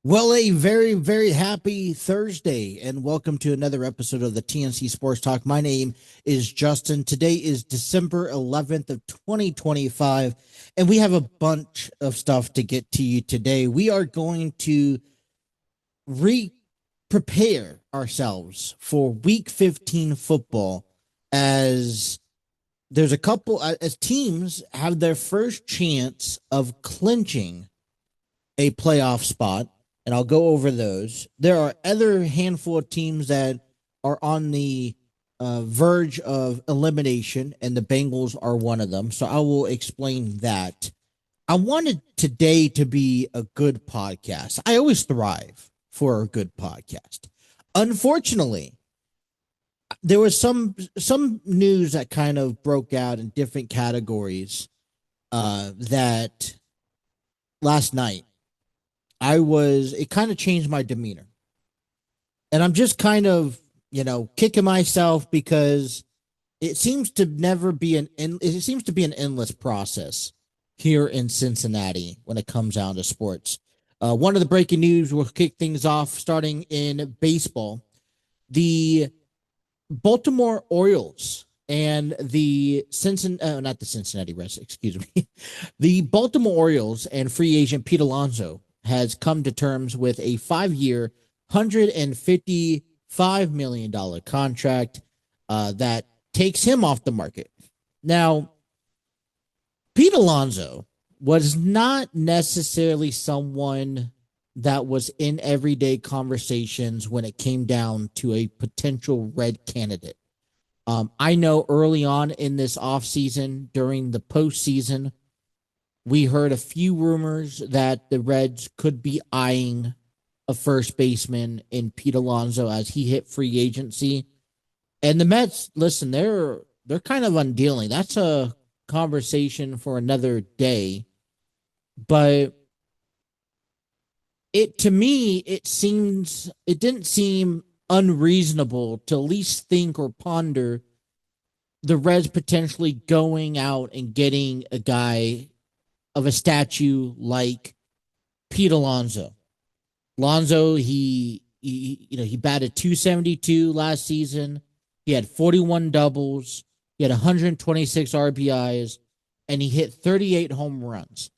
Well, a very, very happy Thursday, and welcome to another episode of the TNC Sports Talk. My name is Justin. Today is December 11th of 2025, and we have a bunch of stuff to get to you today. We are going to prepare ourselves for Week 15 football as there's a couple, as teams have their first chance of clinching a playoff spot. And I'll go over those. There are other handful of teams that are on the verge of elimination, and the Bengals are one of them. So I will explain that. I wanted today to be a good podcast. I always thrive for a good podcast. Unfortunately, there was some news that kind of broke out in different categories that last night. It kind of changed my demeanor. And I'm just kind of, kicking myself because it seems to be an endless process here in Cincinnati when it comes down to sports. One of the breaking news will kick things off starting in baseball. The Baltimore Orioles and the Cincinnati Reds, excuse me. The Baltimore Orioles and free agent Pete Alonso has come to terms with a 5-year, $155 million contract that takes him off the market. Now, Pete Alonso was not necessarily someone that was in everyday conversations when it came down to a potential Red candidate. I know early on in this offseason, during the postseason, we heard a few rumors that the Reds could be eyeing a first baseman in Pete Alonso as he hit free agency. And the Mets, listen, they're kind of undealing. That's a conversation for another day. But to me, it didn't seem unreasonable to at least think or ponder the Reds potentially going out and getting a guy of a statue like Pete Alonso. Alonso, he batted .272 last season. He had 41 doubles. He had 126 RBIs, and he hit 38 home runs.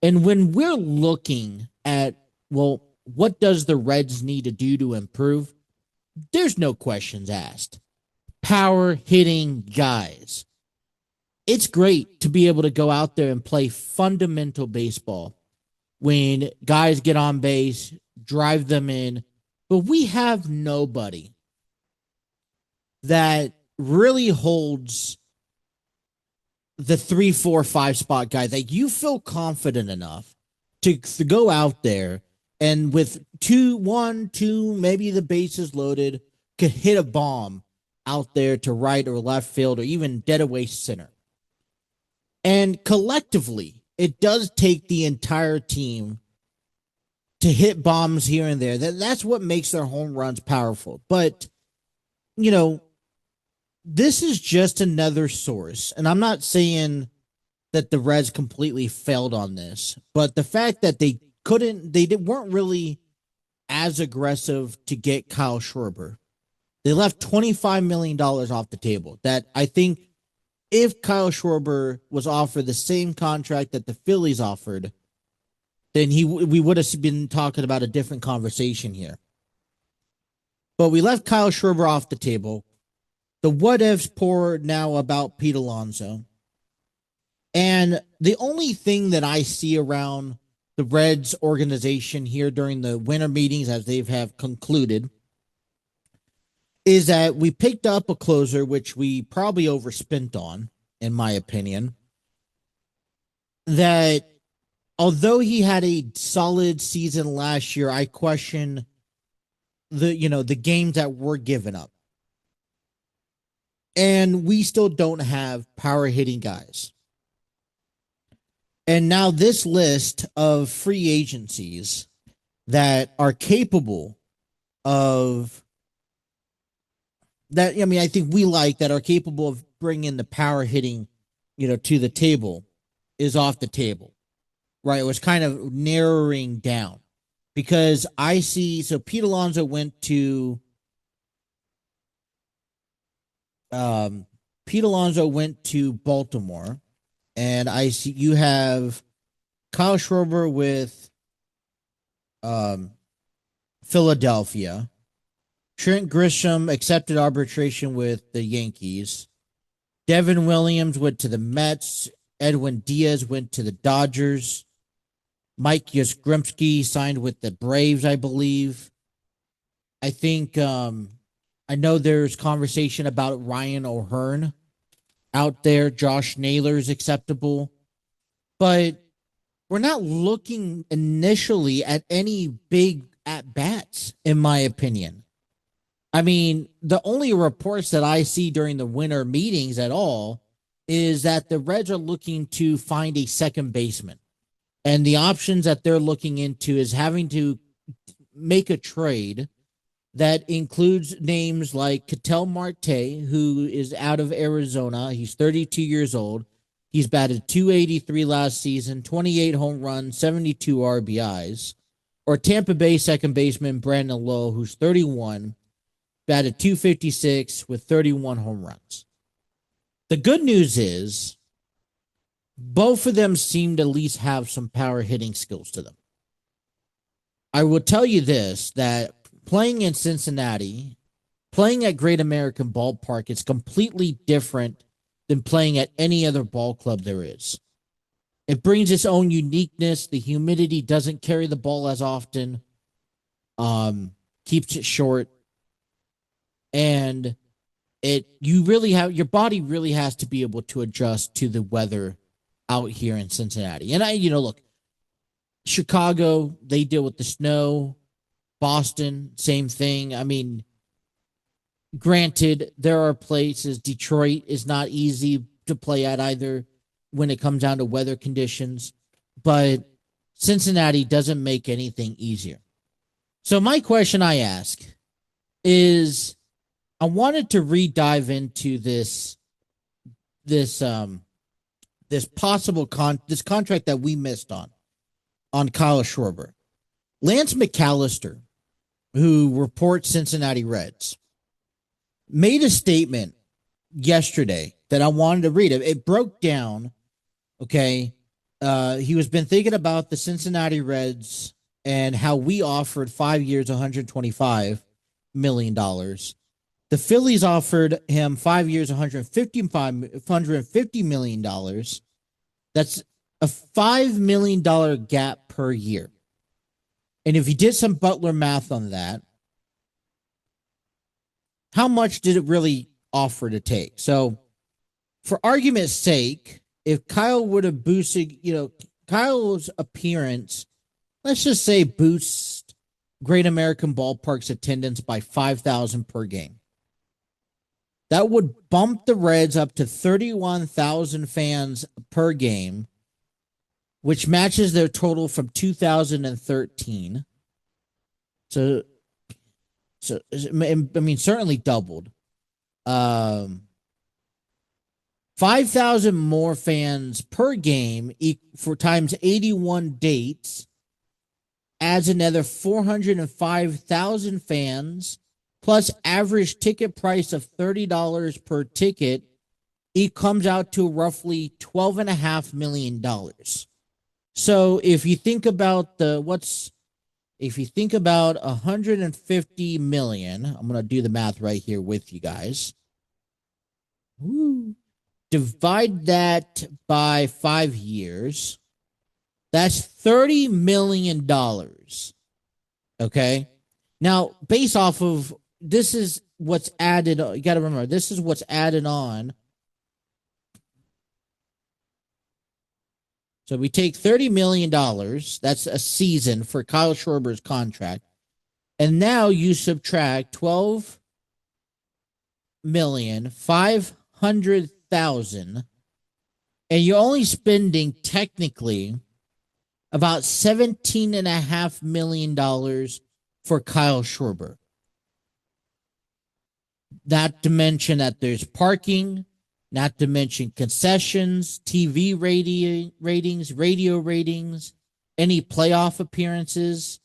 And when we're looking at, what does the Reds need to do to improve? There's no questions asked. Power hitting guys. It's great to be able to go out there and play fundamental baseball when guys get on base, drive them in. But we have nobody that really holds the 3, 4, 5 spot guy that you feel confident enough to go out there and with 1, 2, maybe the bases loaded, could hit a bomb out there to right or left field or even dead away center. And collectively, it does take the entire team to hit bombs here and there. That's what makes their home runs powerful. But, this is just another source. And I'm not saying that the Reds completely failed on this, but the fact that they weren't really as aggressive to get Kyle Schwarber. They left $25 million off the table. That I think if Kyle Schwarber was offered the same contract that the Phillies offered, then we would have been talking about a different conversation here. But we left Kyle Schwarber off the table. The what ifs pour now about Pete Alonso. And the only thing that I see around the Reds organization here during the winter meetings as they have concluded is that we picked up a closer, which we probably overspent on, in my opinion, that although he had a solid season last year, I question the games that were given up. And we still don't have power hitting guys. And now this list of free agencies that are capable of that. I mean, I think we like that are capable of bringing the power hitting, to the table is off the table, right? It was kind of narrowing down because I see. So Pete Alonso went to, um, Baltimore, and I see you have Kyle Schwarber with um, Philadelphia. Trent Grisham accepted arbitration with the Yankees. Devin Williams went to the Mets. Edwin Diaz went to the Dodgers. Mike Yastrzemski signed with the Braves, I believe. I think I know there's conversation about Ryan O'Hearn out there. Josh Naylor's acceptable, but we're not looking initially at any big at bats, in my opinion. I mean, the only reports that I see during the winter meetings at all is that the Reds are looking to find a second baseman. And the options that they're looking into is having to make a trade that includes names like Ketel Marte, who is out of Arizona. He's 32 years old. He's batted .283 last season, 28 home runs, 72 RBIs. Or Tampa Bay second baseman Brandon Lowe, who's 31, batted .256 with 31 home runs. The good news is both of them seem to at least have some power hitting skills to them. I will tell you this, that playing in Cincinnati, playing at Great American Ballpark is completely different than playing at any other ball club there is. It brings its own uniqueness. The humidity doesn't carry the ball as often, keeps it short, and your body really has to be able to adjust to the weather out here in Cincinnati. And look, Chicago, they deal with the snow. Boston, same thing. I mean, granted, there are places. Detroit is not easy to play at either when it comes down to weather conditions, but Cincinnati doesn't make anything easier. So my question I ask is, I wanted to re-dive into this possible contract that we missed on Kyle Schwarber. Lance McAllister, who reports Cincinnati Reds, made a statement yesterday that I wanted to read. It broke down, okay? He was been thinking about the Cincinnati Reds and how we offered 5 years, $125 million. The Phillies offered him 5 years, $150 million. That's a $5 million gap per year. And if you did some Butler math on that, how much did it really offer to take? So, for argument's sake, if Kyle would have boosted, Kyle's appearance, let's just say boost Great American Ballpark's attendance by 5,000 per game. That would bump the Reds up to 31,000 fans per game, which matches their total from 2013. So I mean, certainly doubled. 5,000 more fans per game for times 81 dates adds another 405,000 fans, plus average ticket price of $30 per ticket. It comes out to roughly $12.5 million. So if you think about if you think about 150 million, I'm going to do the math right here with you guys. Woo. Divide that by 5 years. That's $30 million. Okay. Now, based off of this is what's added. You got to remember, this is what's added on. So we take $30 million. That's a season for Kyle Schwarber's contract. And now you subtract 12,500,000, and you're only spending technically about $17.5 million for Kyle Schwarber. Not to mention that there's parking, not to mention concessions, TV ratings, radio ratings, any playoff appearances,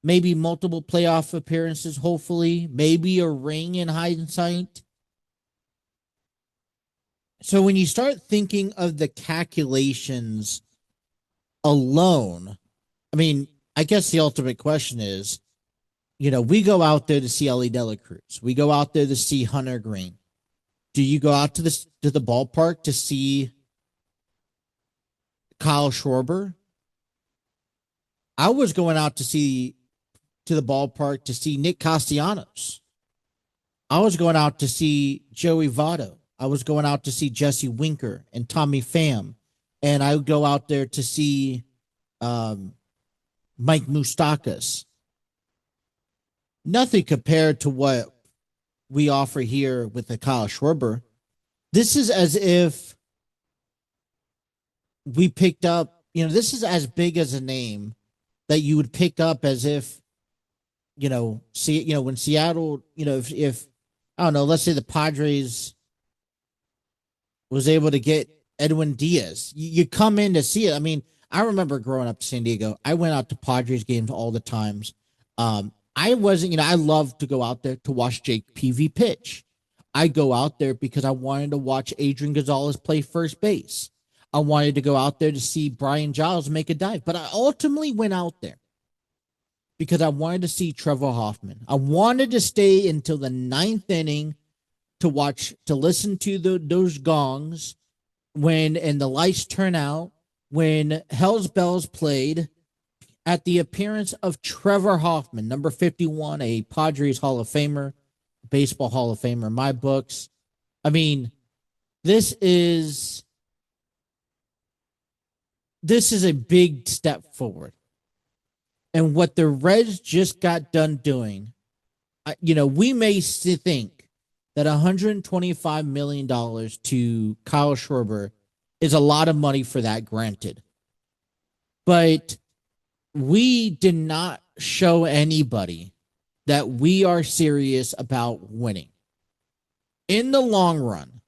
maybe multiple playoff appearances, hopefully, maybe a ring in hindsight. So when you start thinking of the calculations alone, I mean, I guess the ultimate question is, we go out there to see Ellie Dela Cruz. We go out there to see Hunter Green. Do you go out to the ballpark to see Kyle Schwarber? I was going out to the ballpark to see Nick Castellanos. I was going out to see Joey Votto. I was going out to see Jesse Winker and Tommy Pham. And I would go out there to see Mike Moustakas. Nothing compared to what we offer here with the Kyle Schwarber. This is as if we picked up, this is as big as a name that you would pick up as if, when Seattle, if I don't know, let's say the Padres was able to get Edwin Diaz. You come in to see it. I mean, I remember growing up in San Diego, I went out to Padres games all the times. I wasn't, I love to go out there to watch Jake Peavy pitch. I go out there because I wanted to watch Adrian Gonzalez play first base. I wanted to go out there to see Brian Giles make a dive. But I ultimately went out there because I wanted to see Trevor Hoffman. I wanted to stay until the ninth inning to listen to those gongs and the lights turn out, when Hell's Bells played, at the appearance of Trevor Hoffman, number 51, a Padres Hall of Famer, baseball Hall of Famer in my books. I mean, this is a big step forward. And what the Reds just got done doing, we may think that $125 million to Kyle Schwarber is a lot of money for that, granted. But we did not show anybody that we are serious about winning. In the long run,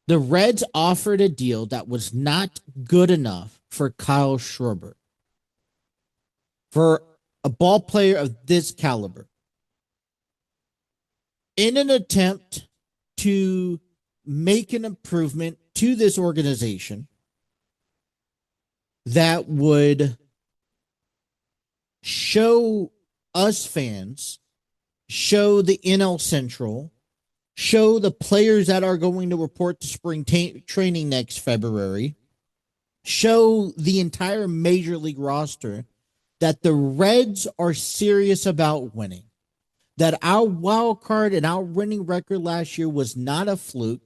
the Reds offered a deal that was not good enough for Kyle Schwarber. For a ball player of this caliber. In an attempt to make an improvement to this organization that would show us fans, show the NL Central, show the players that are going to report to spring training next February, show the entire major league roster that the Reds are serious about winning, that our wild card and our winning record last year was not a fluke,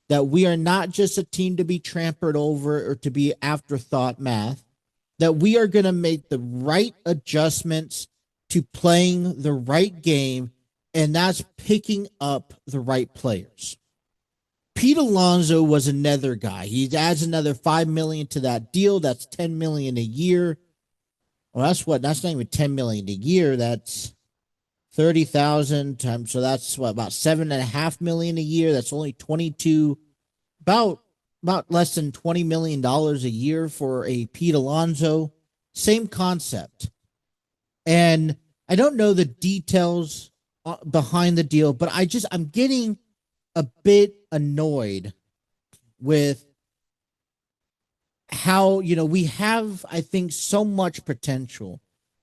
that we are not just a team to be trampled over or to be afterthought math, that we are going to make the right adjustments to playing the right game, and that's picking up the right players. Pete Alonso was another guy. He adds another $5 million to that deal. That's $10 million a year. Well, that's not even $10 million a year. That's 30,000 times. So that's about $7.5 million a year. That's only 22, about less than $20 million a year for a Pete Alonso. Same concept. And I don't know the details behind the deal, but I'm getting a bit annoyed with how, we have, I think, so much potential.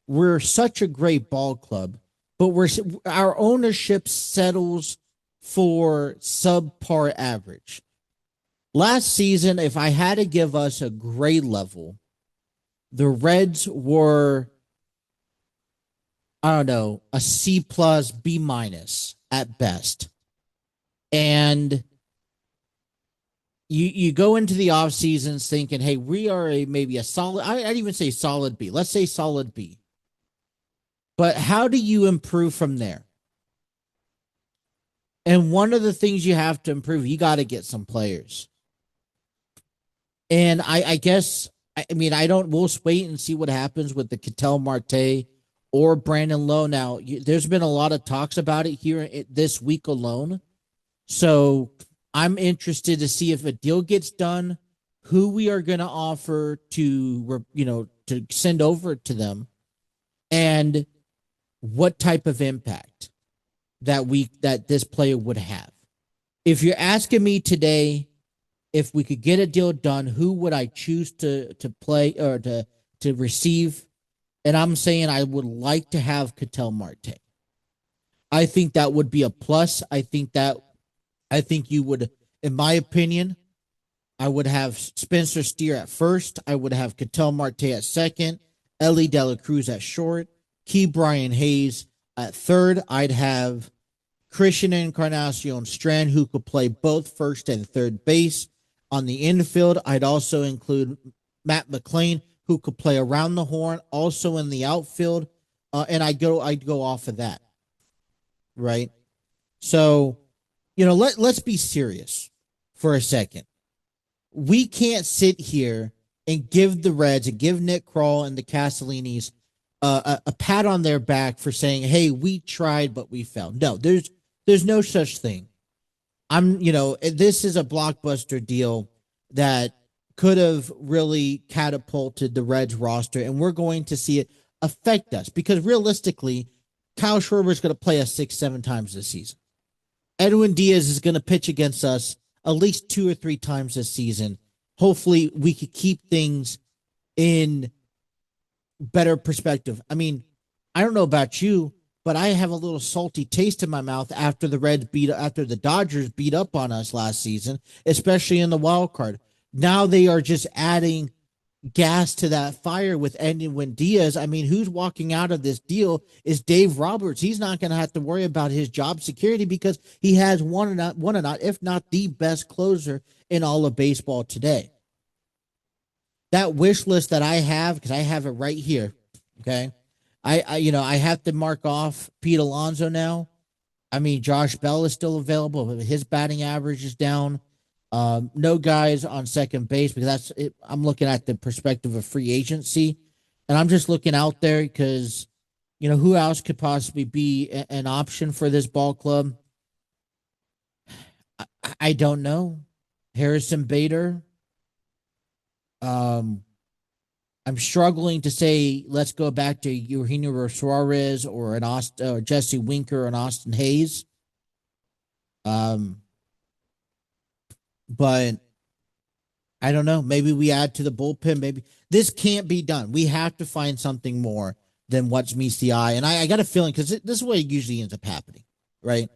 We're such a great ball club, but our ownership settles for subpar average. Last season, if I had to give us a grade level, the Reds were, I don't know, a C plus, B minus at best. And you go into the off seasons thinking, hey, we are maybe a solid, I'd even say solid B. Let's say solid B. But how do you improve from there? And one of the things you have to improve, you got to get some players. And I guess, we'll wait and see what happens with the Ketel Marte or Brandon Lowe. Now, there's been a lot of talks about it here this week alone. So I'm interested to see if a deal gets done, who we are going to offer to send over to them, and what type of impact that this player would have. If you're asking me today if we could get a deal done, who would I choose to play or to receive? And I'm saying I would like to have Ketel Marte. I think that would be a plus. I think you would, in my opinion, I would have Spencer Steer at first. I would have Ketel Marte at second, Ellie De La Cruz at short, Key Brian Hayes at third. I'd have Christian Encarnacion Strand, who could play both first and third base. On the infield, I'd also include Matt McLean, who could play around the horn, also in the outfield, and I'd go off of that, right? So, let's be serious for a second. We can't sit here and give the Reds and give Nick Krall and the Castellinis a pat on their back for saying, "Hey, we tried, but we failed." No, there's no such thing. This is a blockbuster deal that could have really catapulted the Reds roster, and we're going to see it affect us because realistically, Kyle Schwarber is going to play us 6-7 times this season. Edwin Diaz is going to pitch against us at least 2 or 3 times this season. Hopefully, we could keep things in better perspective. I mean, I don't know about you, but I have a little salty taste in my mouth after the Dodgers beat up on us last season, especially in the wild card. Now they are just adding gas to that fire with Edwin Diaz. I mean, who's walking out of this deal is Dave Roberts. He's not going to have to worry about his job security because he has one, if not the best closer in all of baseball today. That wish list that I have, because I have it right here, okay? I have to mark off Pete Alonso now. I mean, Josh Bell is still available, but his batting average is down. No guys on second base because that's it. I'm looking at the perspective of free agency, and I'm just looking out there because, who else could possibly be an option for this ball club? I don't know. Harrison Bader. I'm struggling to say let's go back to Eugenio Suarez or Jesse Winker and Austin Hayes. But I don't know. Maybe we add to the bullpen. Maybe this can't be done. We have to find something more than what meets the eye. And I got a feeling because this is what it usually ends up happening, right?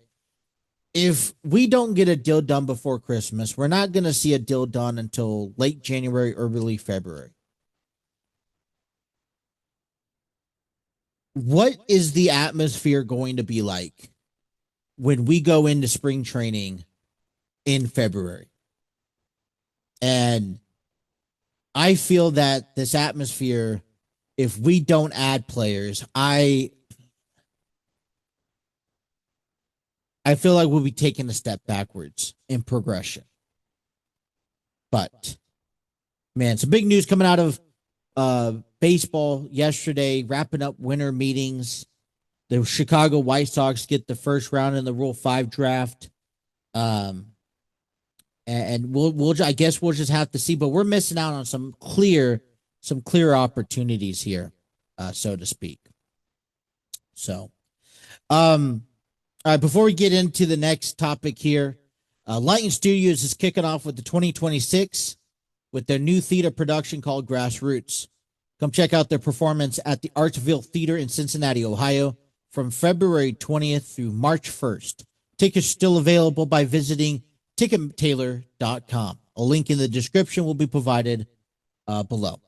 If we don't get a deal done before Christmas, we're not going to see a deal done until late January or early February. What is the atmosphere going to be like when we go into spring training in February? And I feel that this atmosphere, if we don't add players, I feel like we'll be taking a step backwards in progression. But, man, some big news coming out of baseball yesterday, wrapping up winter meetings. The Chicago White Sox get the first round in the Rule 5 draft. And I guess we'll just have to see, but we're missing out on some clear opportunities here, so to speak. So, all right, before we get into the next topic here, Lighten Studios is kicking off with the 2026 with their new theater production called Grassroots. Come check out their performance at the Artsville Theater in Cincinnati, Ohio, from February 20th through March 1st. Tickets still available by visiting TicketTailor.com. A link in the description will be provided below.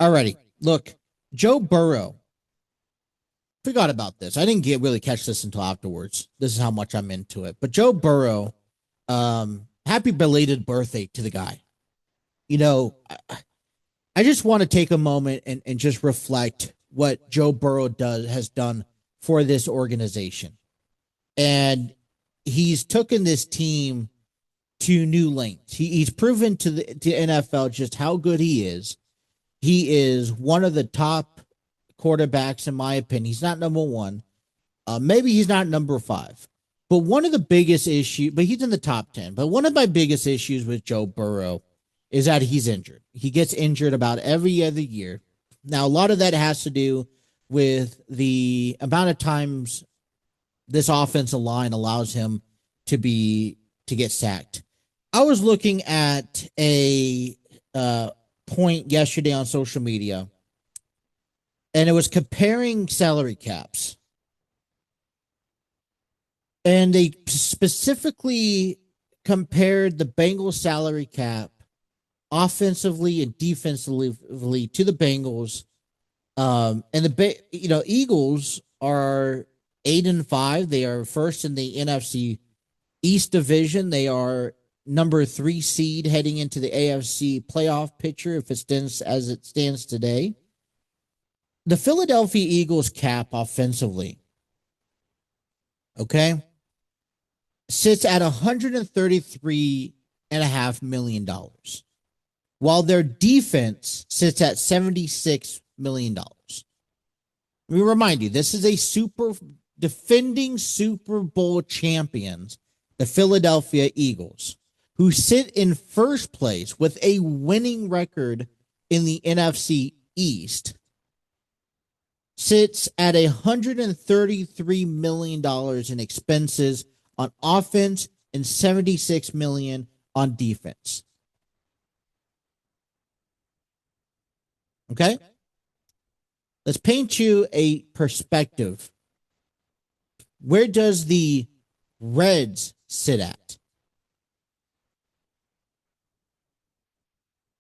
Alrighty, look, Joe Burrow. Forgot about this. I didn't really catch this until afterwards. This is how much I'm into it. But Joe Burrow, happy belated birthday to the guy. I just want to take a moment and just reflect what Joe Burrow has done for this organization. And he's taken this team to new lengths. He's proven to NFL just how good he is. He is one of the top quarterbacks, in my opinion. He's not number one. Maybe he's not number five. But one of the biggest issues, but he's in the top 10. But one of my biggest issues with Joe Burrow is that he's injured. He gets injured about every other year. Now, a lot of that has to do with the amount of times this offensive line allows him to get sacked. I was looking at a point yesterday on social media, and it was comparing salary caps. And they specifically compared the Bengals salary cap offensively and defensively to the Bengals. And the Eagles are 8-5. They are first in the NFC East division. They are number 3 seed heading into the AFC playoff picture if it stands as it stands today. The Philadelphia Eagles cap offensively, okay, sits at $133.5 million, while their defense sits at $76 million. Let me remind you, this is a defending Super Bowl champions, the Philadelphia Eagles, who sit in first place with a winning record in the NFC East, sits at $133 million in expenses on offense and $76 million on defense. Okay? Let's paint you a perspective. Where does the Reds sit at?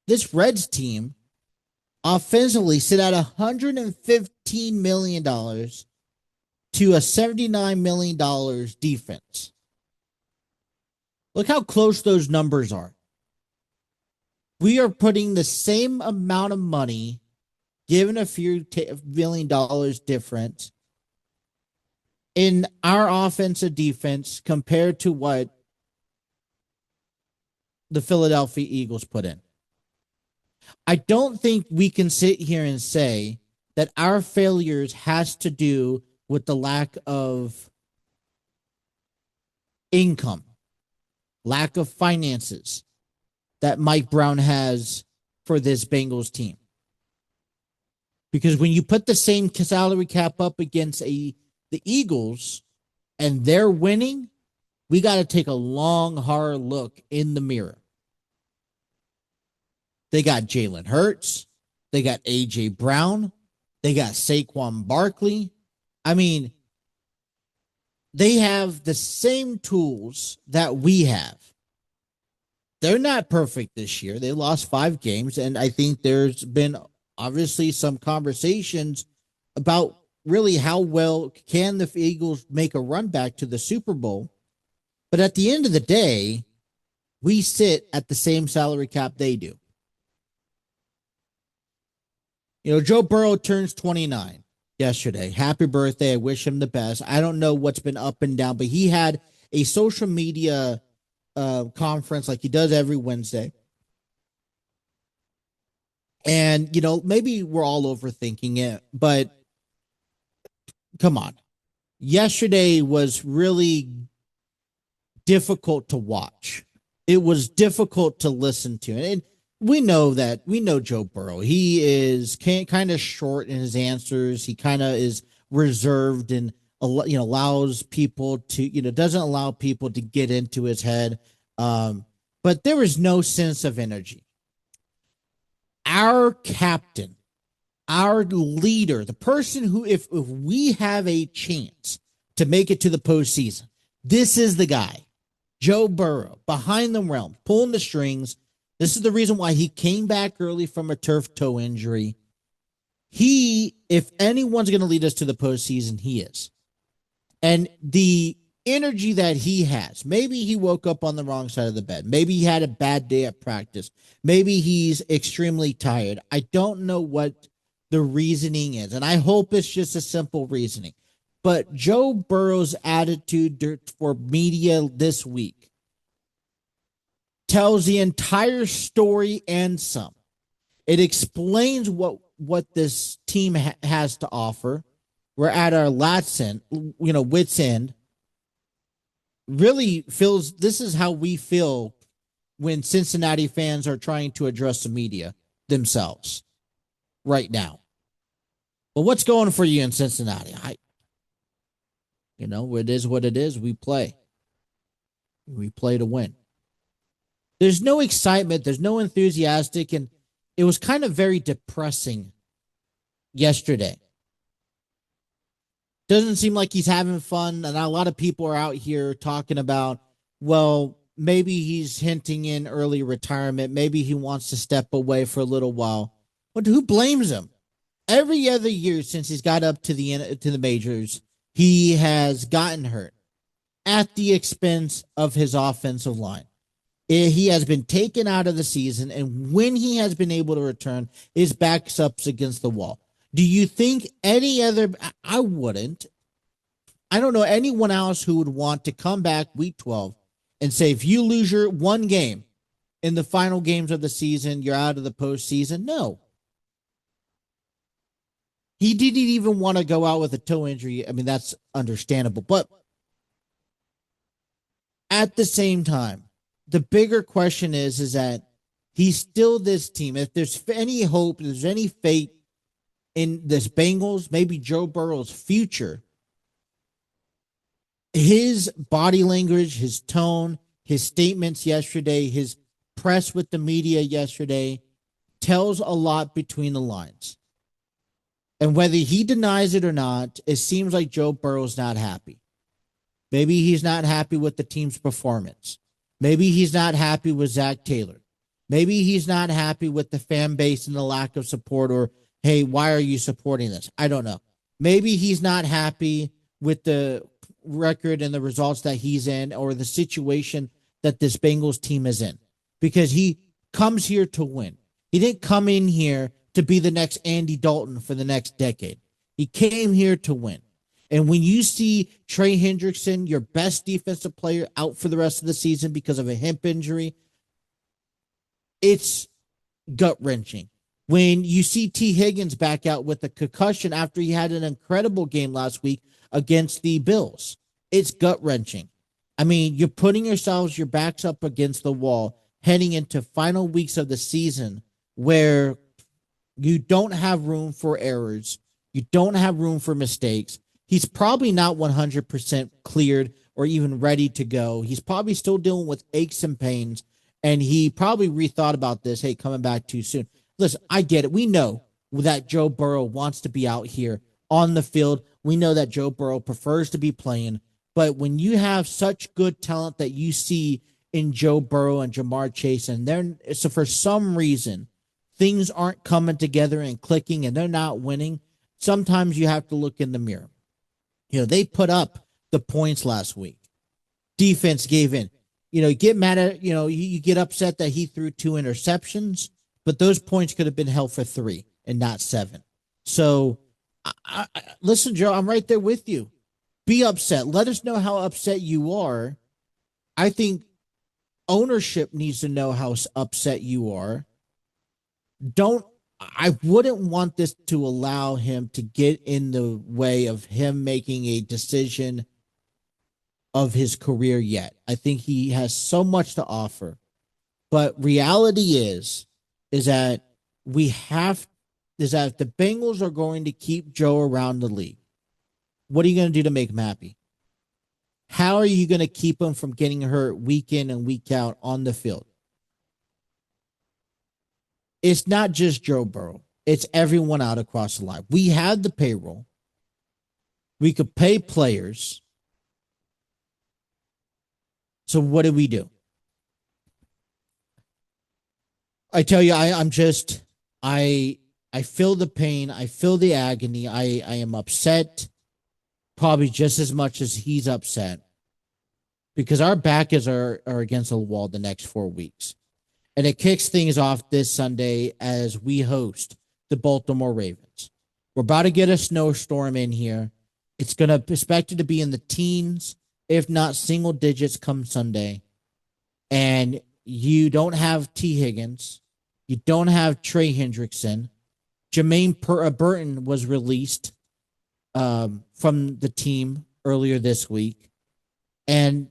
This Reds team offensively sit at $115 million to a $79 million defense. Look how close those numbers are. We are putting the same amount of money, given a few $1 million difference, in our offensive defense compared to what the Philadelphia Eagles put in. I don't think we can sit here and say that our failures has to do with the lack of income, lack of finances that Mike Brown has for this Bengals team. Because when you put the same salary cap up against the Eagles and they're winning, we got to take a long, hard look in the mirror. They got Jalen Hurts. They got A.J. Brown. They got Saquon Barkley. I mean, they have the same tools that we have. They're not perfect this year. They lost 5 games, and I think there's been obviously some conversations about really how well can the Eagles make a run back to the Super Bowl. But at the end of the day, we sit at the same salary cap they do. You know, Joe Burrow turns 29 yesterday. Happy birthday. I wish him the best. I don't know what's been up and down, but he had a social media conference like he does every Wednesday. And, you know, maybe we're all overthinking it, but come on. Yesterday was really difficult to watch. It was difficult to listen to. And we know Joe Burrow. He is kind of short in his answers. He kind of is reserved and, allows people to, doesn't allow people to get into his head. But there was no sense of energy. Our captain, our leader, the person who, if we have a chance to make it to the postseason, this is the guy, Joe Burrow, behind the realm, pulling the strings. This is the reason why he came back early from a turf toe injury. If anyone's going to lead us to the postseason, he is. And the energy that he has, maybe he woke up on the wrong side of the bed. Maybe he had a bad day at practice. Maybe he's extremely tired. I don't know what the reasoning is, and I hope it's just a simple reasoning. But Joe Burrow's attitude for media this week tells the entire story and some. It explains what what this team has to offer. We're at our last end, wits end. Really feels this is how we feel when Cincinnati fans are trying to address the media themselves right now. But what's going for you in Cincinnati? It is what it is. We play. We play to win. There's no excitement. There's no enthusiastic. And it was kind of very depressing yesterday. Doesn't seem like he's having fun. And a lot of people are out here talking about, well, maybe he's hinting in early retirement. Maybe he wants to step away for a little while. But who blames him? Every other year since he's got up to the majors, he has gotten hurt at the expense of his offensive line. He has been taken out of the season, and when he has been able to return, his back's up against the wall. Do you think any other? I wouldn't. I don't know anyone else who would want to come back week 12 and say, if you lose your one game in the final games of the season, you're out of the postseason. No. He didn't even want to go out with a toe injury. I mean, that's understandable. But at the same time, the bigger question is that he's still this team. If there's any hope, if there's any fate in this Bengals, maybe Joe Burrow's future, his body language, his tone, his statements yesterday, his press with the media yesterday tells a lot between the lines. And whether he denies it or not, it seems like Joe Burrow's not happy. Maybe he's not happy with the team's performance. Maybe he's not happy with Zach Taylor. Maybe he's not happy with the fan base and the lack of support, or, hey, why are you supporting this? I don't know. Maybe he's not happy with the record and the results that he's in, or the situation that this Bengals team is in, because he comes here to win. He didn't come in here to be the next Andy Dalton for the next decade. He came here to win. And when you see Trey Hendrickson, your best defensive player, out for the rest of the season because of a hip injury, it's gut-wrenching. When you see T. Higgins back out with a concussion after he had an incredible game last week against the Bills, it's gut-wrenching. I mean, you're putting yourselves, your backs up against the wall, heading into final weeks of the season where you don't have room for errors. You don't have room for mistakes. He's probably not 100% cleared or even ready to go. He's probably still dealing with aches and pains, and he probably rethought about this, hey, coming back too soon. Listen, I get it. We know that Joe Burrow wants to be out here on the field. We know that Joe Burrow prefers to be playing. But when you have such good talent that you see in Joe Burrow and Jamar Chase, and so for some reason, things aren't coming together and clicking and they're not winning, sometimes you have to look in the mirror. They put up the points last week. Defense gave in. You get mad at, you get upset that he threw 2 interceptions, but those points could have been held for 3 and not 7. So, listen, Joe, I'm right there with you. Be upset. Let us know how upset you are. I think ownership needs to know how upset you are. I wouldn't want this to allow him to get in the way of him making a decision of his career yet. I think he has so much to offer. But reality is that if the Bengals are going to keep Joe around the league, what are you going to do to make him happy? How are you going to keep him from getting hurt week in and week out on the field? It's not just Joe Burrow. It's everyone out across the line. We have the payroll. We could pay players. So what do we do? I tell you, I feel the pain. I feel the agony. I am upset, probably just as much as he's upset, because our back are against the wall the next 4 weeks. And it kicks things off this Sunday as we host the Baltimore Ravens. We're about to get a snowstorm in here. It's going to expected to be in the teens, if not single digits, come Sunday. And you don't have T. Higgins. You don't have Trey Hendrickson. Burton was released from the team earlier this week, and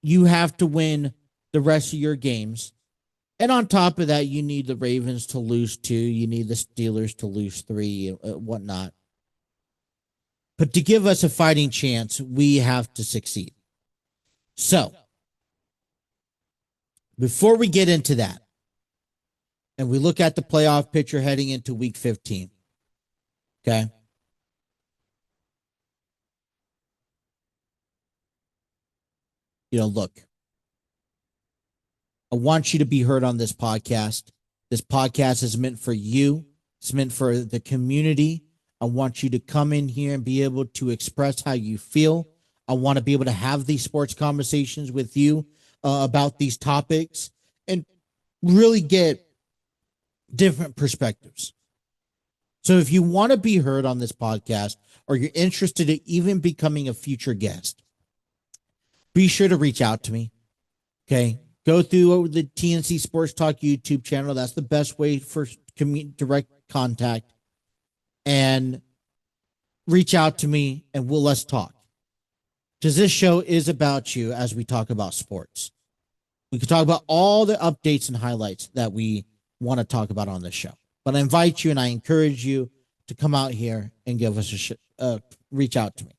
you have to win the rest of your games. And on top of that, you need the Ravens to lose 2. You need the Steelers to lose 3, whatnot. But to give us a fighting chance, we have to succeed. So, before we get into that, and we look at the playoff picture heading into week 15, okay? Look, I want you to be heard on this podcast. This podcast is meant for you. It's meant for the community. I want you to come in here and be able to express how you feel. I want to be able to have these sports conversations with you about these topics and really get different perspectives. So if you want to be heard on this podcast or you're interested in even becoming a future guest, be sure to reach out to me. Okay. Go through the TNC Sports Talk YouTube channel. That's the best way for direct contact. And reach out to me and let's talk. Because this show is about you as we talk about sports. We can talk about all the updates and highlights that we want to talk about on this show. But I invite you and I encourage you to come out here and give us reach out to me.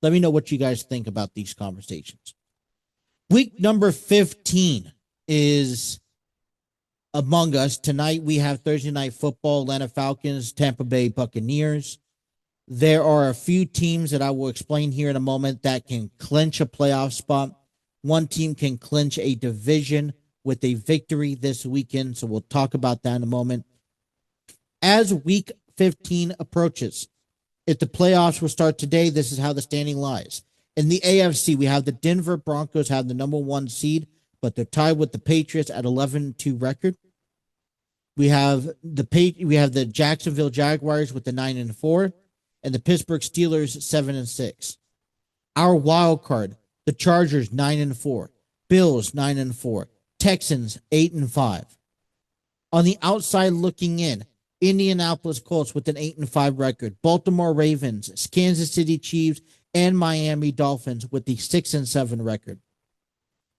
Let me know what you guys think about these conversations. Week number 15 is among us. Tonight we have Thursday Night Football, Atlanta Falcons, Tampa Bay Buccaneers. There are a few teams that I will explain here in a moment that can clinch a playoff spot. One team can clinch a division with a victory this weekend, so we'll talk about that in a moment. As week 15 approaches, if the playoffs will start today, this is how the standing lies. In the AFC, we have the Denver Broncos have the number 1 seed, but they're tied with the Patriots at 11-2 record. We have the Jacksonville Jaguars with the 9-4, and the Pittsburgh Steelers 7-6. Our wild card, the Chargers 9-4, Bills 9-4, Texans 8-5. On the outside looking in, Indianapolis Colts with an 8-5 record, Baltimore Ravens, Kansas City Chiefs, and Miami Dolphins with the 6-7 record.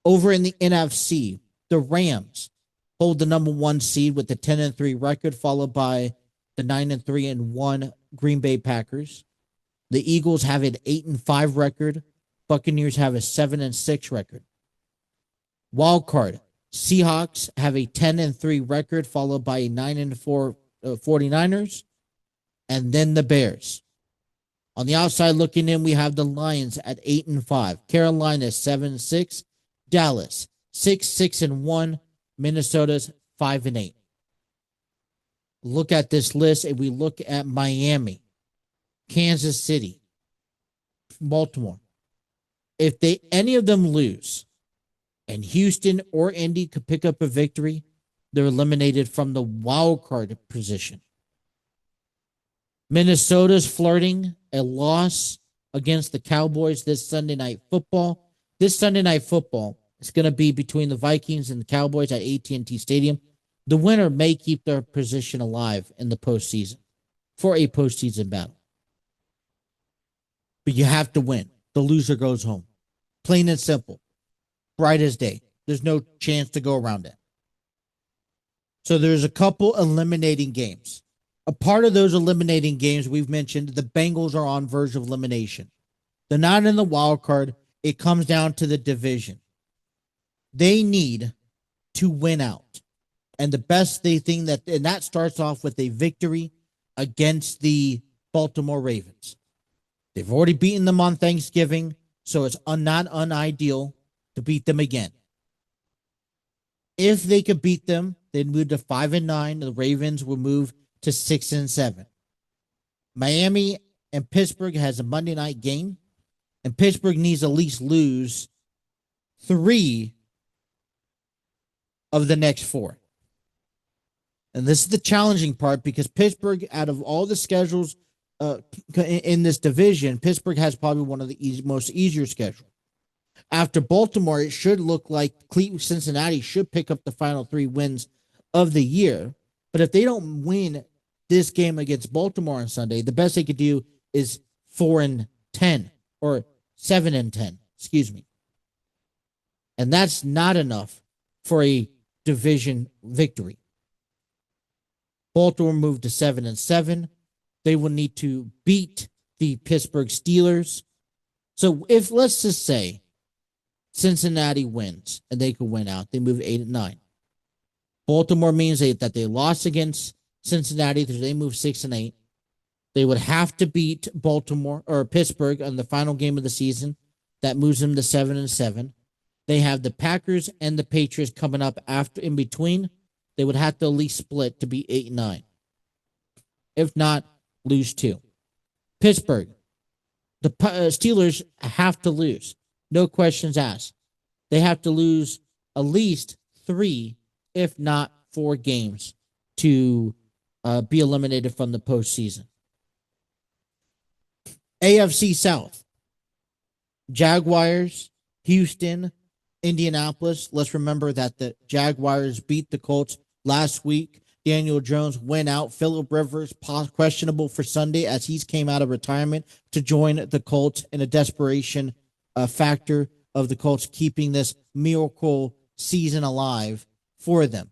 Over in the NFC, the Rams hold the number 1 seed with the 10-3 record, followed by the 9-3-1 Green Bay Packers. The Eagles have an 8-5 record. Buccaneers have a 7-6 record. Wild card, Seahawks have a 10-3 record, followed by a 9-4 49ers, and then the Bears. On the outside looking in, we have the Lions at 8-5, Carolina 7-6, Dallas 6-1, Minnesota's 5-8. Look at this list, and we look at Miami, Kansas City, Baltimore. If any of them lose, and Houston or Indy could pick up a victory, they're eliminated from the wild card position. Minnesota's flirting a loss against the Cowboys this Sunday Night Football. This Sunday Night Football is going to be between the Vikings and the Cowboys at AT&T Stadium. The winner may keep their position alive in the postseason for a postseason battle. But you have to win. The loser goes home. Plain and simple. Bright as day. There's no chance to go around it. So there's a couple eliminating games. A part of those eliminating games we've mentioned, the Bengals are on verge of elimination. They're not in the wild card. It comes down to the division. They need to win out. And the best that starts off with a victory against the Baltimore Ravens. They've already beaten them on Thanksgiving, so it's not unideal to beat them again. If they could beat them, they'd move to 5-9. The Ravens will move to 6-7. Miami and Pittsburgh has a Monday night game, and Pittsburgh needs at least lose 3 of the next 4. And this is the challenging part because Pittsburgh, out of all the schedules in this division, Pittsburgh has probably one of the most easier schedules. After Baltimore, it should look like Cincinnati should pick up the final 3 wins of the year. But if they don't win this game against Baltimore on Sunday, the best they could do is 4-10 or 7-10. Excuse me. And that's not enough for a division victory. Baltimore moved to 7-7. They will need to beat the Pittsburgh Steelers. So if, let's just say, Cincinnati wins and they could win out, they move 8-9. Baltimore means that they lost against Cincinnati, so they move 6-8. They would have to beat Baltimore or Pittsburgh on the final game of the season. That moves them to 7-7. They have the Packers and the Patriots coming up after in between. They would have to at least split to be 8-9. If not, lose 2. Pittsburgh, the Steelers have to lose. No questions asked. They have to lose at least 3, if not 4 games to be eliminated from the postseason. AFC South, Jaguars, Houston, Indianapolis. Let's remember that the Jaguars beat the Colts last week. Daniel Jones went out. Phillip Rivers questionable for Sunday as he came out of retirement to join the Colts in a desperation factor of the Colts keeping this miracle season alive for them.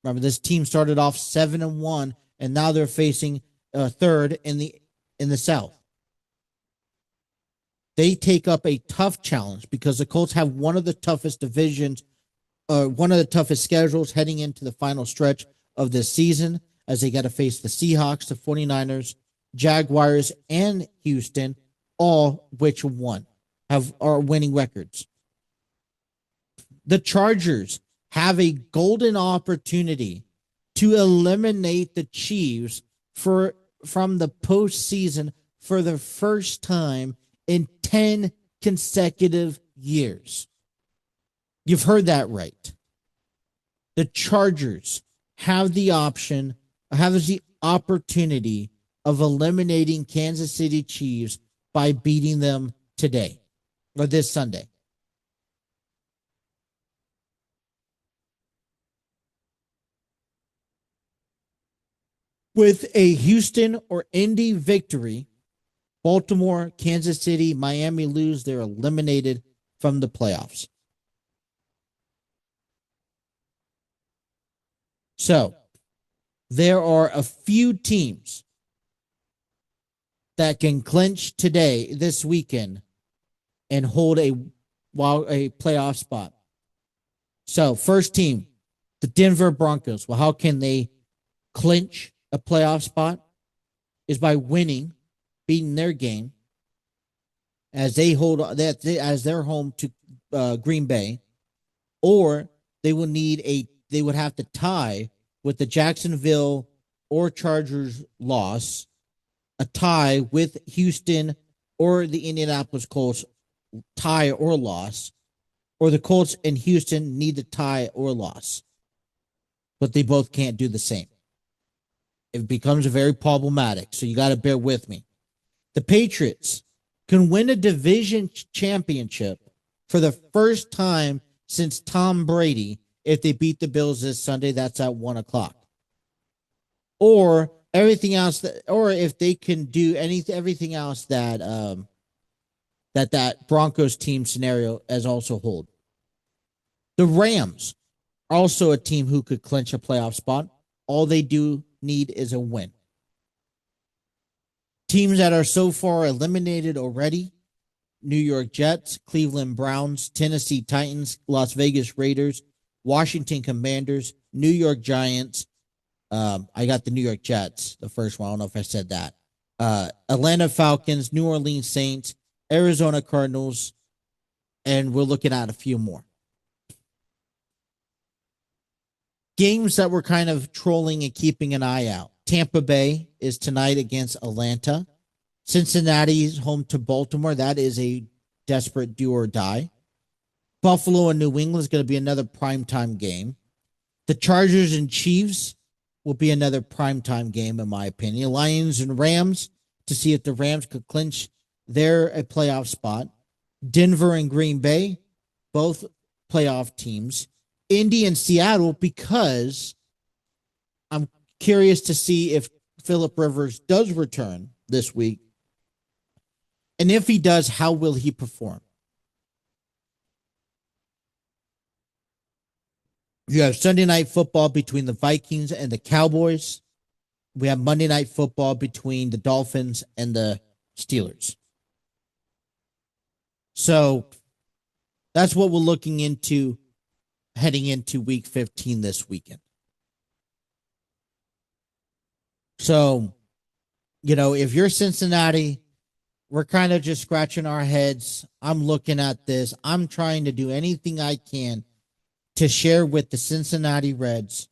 Remember, this team started off 7-1, and now they're facing third in the South. They take up a tough challenge because the Colts have one of the toughest divisions, one of the toughest schedules heading into the final stretch of this season, as they got to face the Seahawks, the 49ers, Jaguars, and Houston, all which are winning records. The Chargers have a golden opportunity to eliminate the Chiefs from the postseason for the first time in 10 consecutive years. You've heard that right. The Chargers have the opportunity of eliminating Kansas City Chiefs by beating them today or this Sunday. With a Houston or Indy victory, Baltimore, Kansas City, Miami lose, they're eliminated from the playoffs. So, there are a few teams that can clinch this weekend, and hold a playoff spot. So, first team, the Denver Broncos. Well, how can they clinch a playoff spot? Is by beating their game as they hold that as their home to Green Bay, or they would have to tie with the Jacksonville or Chargers loss, a tie with Houston or the Indianapolis Colts tie or loss, or the Colts and Houston need to tie or loss, but they both can't do the same. It becomes very problematic, so you got to bear with me. The Patriots can win a division championship for the first time since Tom Brady if they beat the Bills this Sunday. That's at 1:00. Or everything else or if they can do everything else that that Broncos team scenario as also hold. The Rams are also a team who could clinch a playoff spot. All they do need is a win. Teams that are so far eliminated already: New York Jets, Cleveland Browns, Tennessee Titans, Las Vegas Raiders, Washington Commanders, New York Giants. I got the New York Jets, the first one. I don't know if I said that. Atlanta Falcons, New Orleans Saints, Arizona Cardinals, and we're looking at a few more. Games that we're kind of trolling and keeping an eye out. Tampa Bay is tonight against Atlanta. Cincinnati's home to Baltimore. That is a desperate do or die. Buffalo and New England is going to be another primetime game. The Chargers and Chiefs will be another primetime game, in my opinion. Lions and Rams, to see if the Rams could clinch their playoff spot. Denver and Green Bay, both playoff teams. Indy and Seattle, because Curious to see if Phillip Rivers does return this week. And if he does, how will he perform? You have Sunday night football between the Vikings and the Cowboys. We have Monday night football between the Dolphins and the Steelers. So that's what we're looking into heading into week 15 this weekend. So, if you're Cincinnati, we're kind of just scratching our heads. I'm looking at this. I'm trying to do anything I can to share with the Cincinnati Reds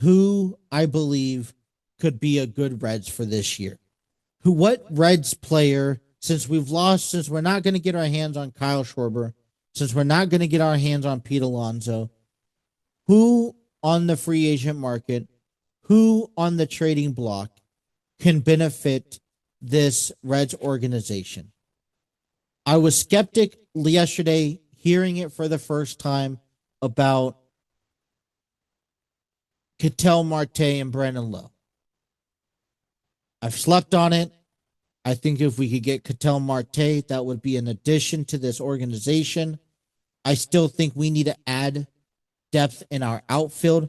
who I believe could be a good Reds for this year. What Reds player, since we're not going to get our hands on Kyle Schwarber, since we're not going to get our hands on Pete Alonso, who on the free agent market, who on the trading block can benefit this Reds organization? I was skeptic yesterday hearing it for the first time about Ketel Marte and Brandon Lowe. I've slept on it. I think if we could get Ketel Marte, that would be an addition to this organization. I still think we need to add depth in our outfield,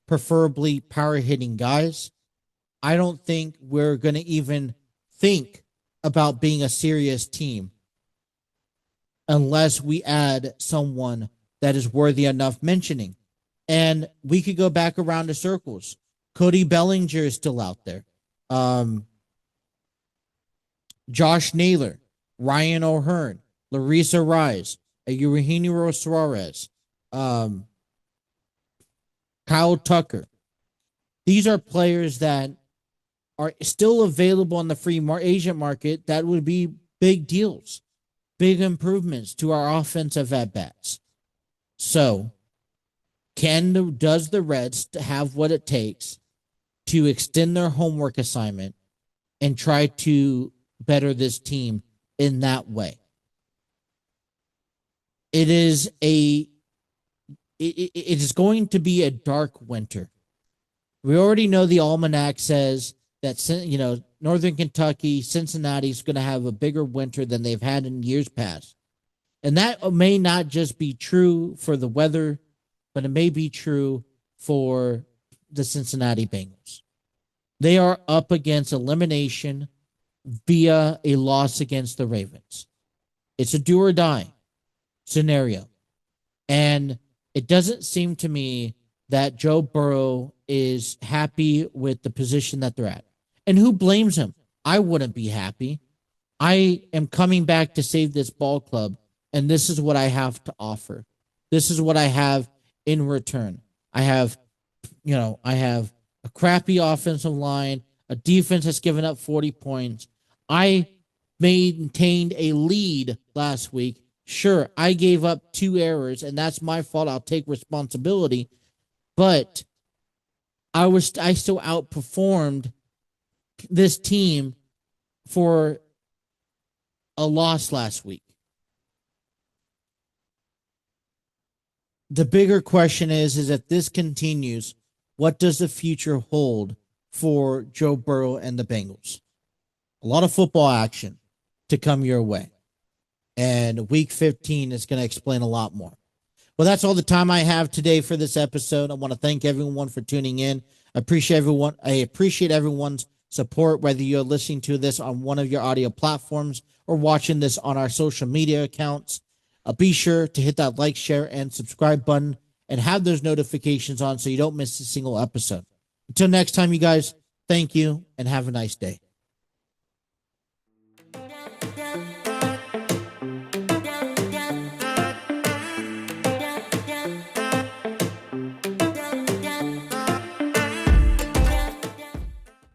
preferably power hitting guys. I don't think we're going to even think about being a serious team unless we add someone that is worthy enough mentioning. And we could go back around the circles. Cody Bellinger is still out there. Josh Naylor, Ryan O'Hearn, Larissa Rise, Eugenio Suarez, Kyle Tucker. These are players that are still available on the free agent market that would be big deals, big improvements to our offensive at-bats. So, does the Reds have what it takes to extend their homework assignment and try to better this team in that way? It is going to be a dark winter. We already know the almanac says that, Northern Kentucky, Cincinnati is going to have a bigger winter than they've had in years past. And that may not just be true for the weather, but it may be true for the Cincinnati Bengals. They are up against elimination via a loss against the Ravens. It's a do or die scenario. And it doesn't seem to me that Joe Burrow is happy with the position that they're at. And who blames him? I wouldn't be happy. I am coming back to save this ball club, and this is what I have to offer. This is what I have in return. I have a crappy offensive line, a defense that's given up 40 points. I maintained a lead last week. Sure, I gave up 2 errors, and that's my fault. I'll take responsibility. But I still outperformed this team for a loss last week. The bigger question is if this continues, what does the future hold for Joe Burrow and the Bengals? A lot of football action to come your way. And week 15 is going to explain a lot more. Well, that's all the time I have today for this episode. I want to thank everyone for tuning in. I appreciate everyone's support, whether you're listening to this on one of your audio platforms or watching this on our social media accounts. Be sure to hit that like, share, and subscribe button and have those notifications on so you don't miss a single episode. Until next time, you guys, thank you and have a nice day.